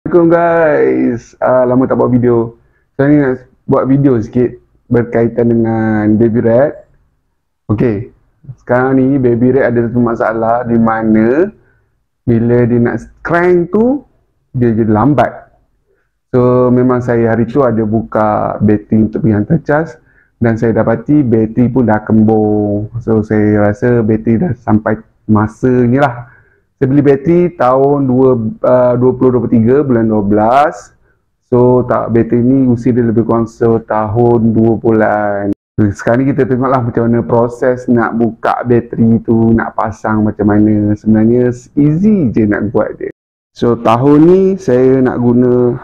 Assalamualaikum guys. Lama tak buat video. Saya ni nak buat video sikit berkaitan dengan baby rat. Okey. Sekarang ni baby rat ada satu masalah di mana bila dia nak crank tu dia jadi lambat. So memang saya hari tu ada buka bateri untuk pergi hantar cas dan saya dapati bateri pun dah kembung. So saya rasa bateri dah sampai masanya lah. Saya beli bateri tahun 2023 bulan 12. So bateri ni usia dia lebih kurang setahun 2 bulan. Sekarang ni kita tengoklah macam mana proses nak buka bateri tu, nak pasang macam mana. Sebenarnya easy je nak buat dia. So tahun ni saya nak guna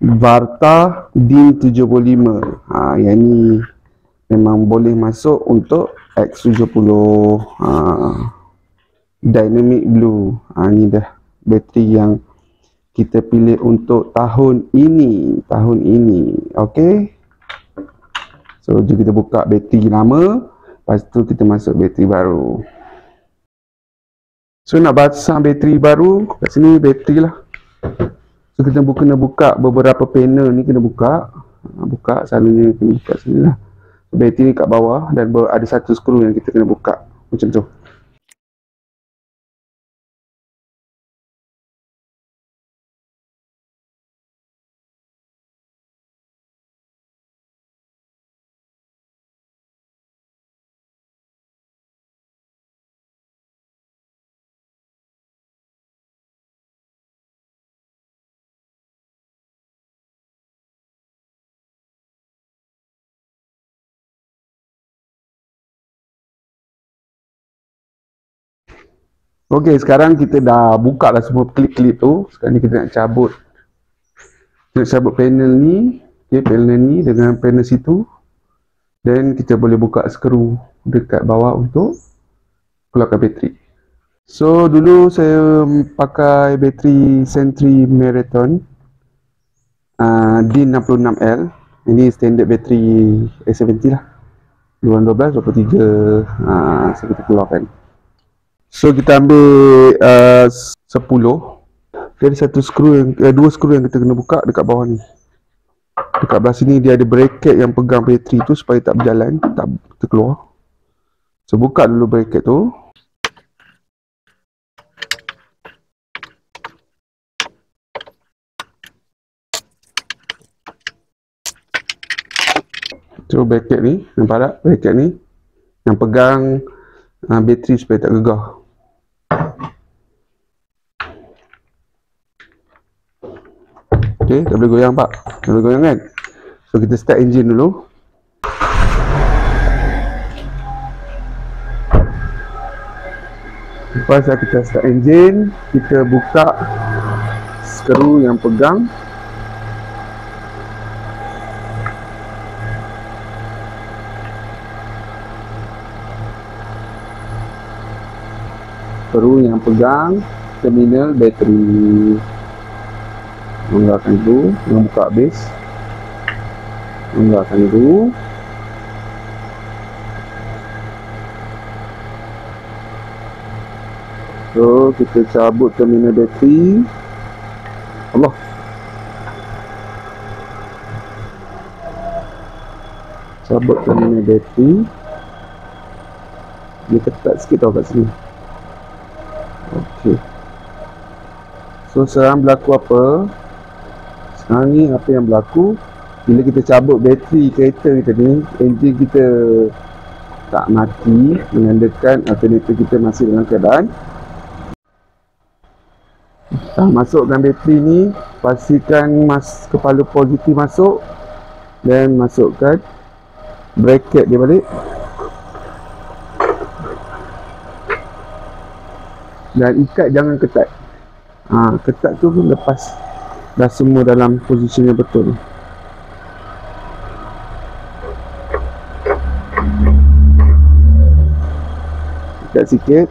Varta DIN75. Yang ni memang boleh masuk untuk X70. Dynamic Blue. Ni dah bateri yang kita pilih untuk tahun ini. Okey. So jom kita buka bateri lama, lepas tu kita masuk bateri baru. So nak pasang bateri baru, kat sini bateri lah. So kita kena buka beberapa panel ni, kena buka. Selalunya kena buka sini lah. Bateri ni kat bawah dan ada satu skru yang kita kena buka macam tu. Okey, sekarang kita dah buka dah semua klip-klip tu. Sekarang ni kita nak cabut. Panel ni. Okey, panel ni dengan panel situ. Dan kita boleh buka skru dekat bawah untuk keluarkan bateri. So dulu saya pakai bateri Sentry Marathon DIN66L. Ini standard bateri A70 lah. 2012, 23. So kita keluarkan. So kita ambil 10. Dia ada satu skru yang dua skru yang kita kena buka dekat bawah ni. Dekat belah sini dia ada bracket yang pegang bateri tu supaya tak berjalan, tak terkeluar. So buka dulu bracket tu. So bracket ni, nampak tak? Bracket ni yang pegang bateri supaya tak gegah. Okey, tak boleh goyang pak. Tak boleh goyang kan? So kita start engine dulu. Lepas kita start engine, kita buka skru yang pegang. Skru yang pegang terminal bateri. Menggunakan dulu, membuka base. Menggunakan dulu. So kita cabut terminal bateri. Allah. Cabut terminal bateri. Dia ketat sikit tau kat sini. Okey. So sekarang berlaku apa? Sekarang ni apa yang berlaku, bila kita cabut bateri kereta kita ni, enjin kita tak mati, menandakan alternator kita masih dalam keadaan. Masukkan bateri ni, pastikan kepala positif masuk dan masukkan bracket dia balik. Dan ikat jangan ketat. Ketat tu pun lepas dah semua dalam posisi yang betul. Ikat sikit.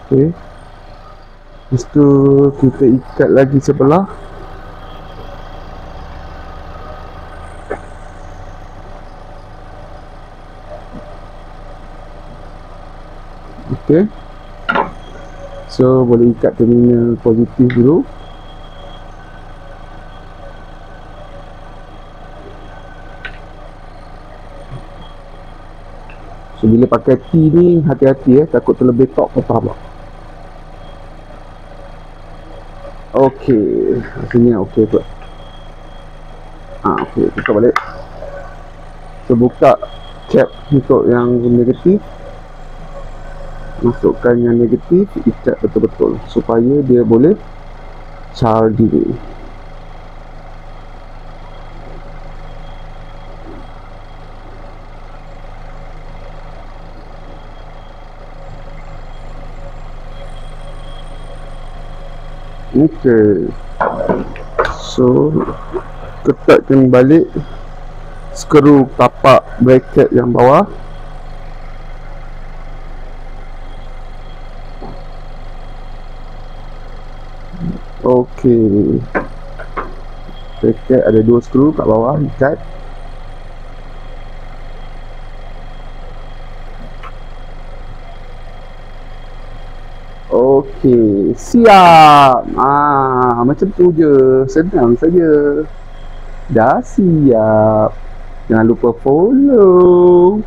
Okey. Lepas tu kita ikat lagi sebelah. Okey. So boleh ikat terminal positif dulu. So bila pakai T ni hati-hati takut terlebih tok patah pula. Okey, rasanya okey tu. Okey, buka balik. So buka cap untuk yang negatif. Masukkan yang negatif, ikat betul-betul supaya dia boleh charge diri. Okay, so ketatkan balik skru tapak bracket yang bawah. Okay, bracket ada 2 skru kat bawah, ikat. Okey, siap. Macam tu je, senang saja. Dah siap. Jangan lupa follow.